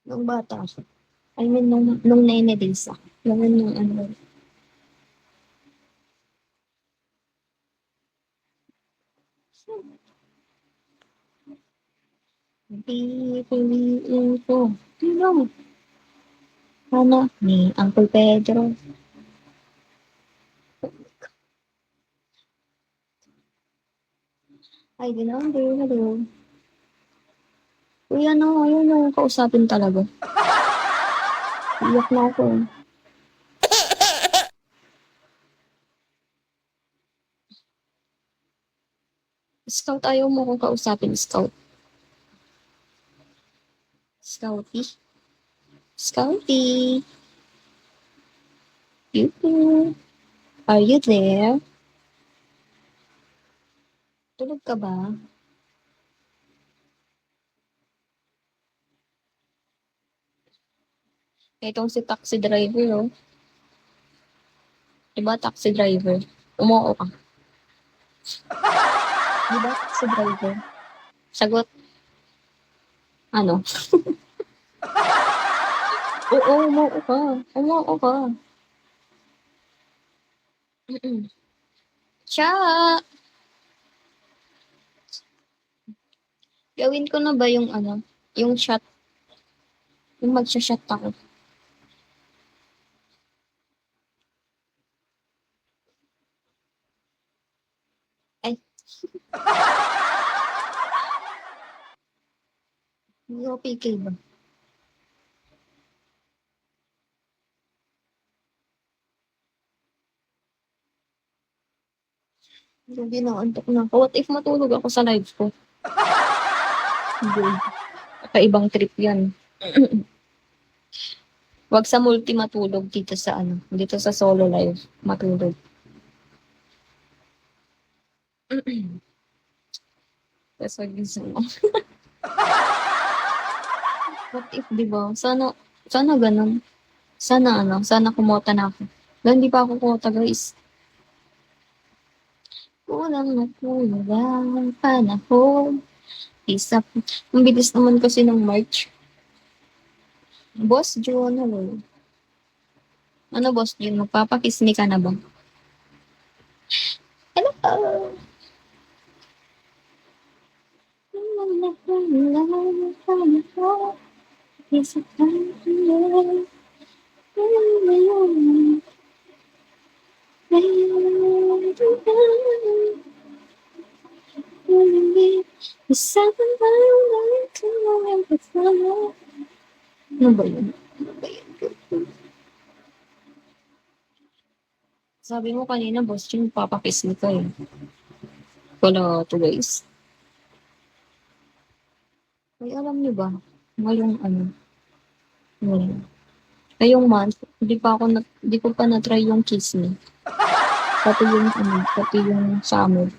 Nung bata ako. I mean, nung nene days ako. Yung ano. Pipiliin ko. Sino? Sana ni Uncle Pedro. Ay, ginambi. Hello. Uy, ano, ayun yung kausapin talaga. Iyak na ako. Scout, ayaw mo kong kausapin, Scout. Scouty. Scouty. You. Are you there? Tulog ka ba? Itong si taxi driver, oh. Diba, taxi driver? Umuo ka. Diba, taxi driver? Sagot, ano? Oo, umuo ka. Umuo ka. Mm-mm. Siya! Gawin ko na ba yung ano? Yung shot? Yung magsha-shot ako. Ay, hindi ako PK ba? Hindi na, antok na ako. What if matulog ako sa live ko? Hindi. Kakaibang trip yan. Wag sa multi matulog dito sa ano, dito sa solo live matulog. Tapos magising mo. What if, di ba? Sana ganun. Sana ano, sana kumota na ako. Dahil hindi pa ako kumota, guys. Kulang na kulang panahon. Isa, ang bilis naman kasi ng March. Boss June, hello. Ano, Boss June, magpapakiss me ka na ba? Hello. Isa pa ano ba yun? Ano ba yun? Sabi mo kanina, boss, yung papakiss mo ka eh. Wala to, guys. Ay, alam niyo ba? Ngayong ano, ngayon. Ngayong month, hindi ko pa na-try yung kiss me. Pati yung ano, pati yung summer.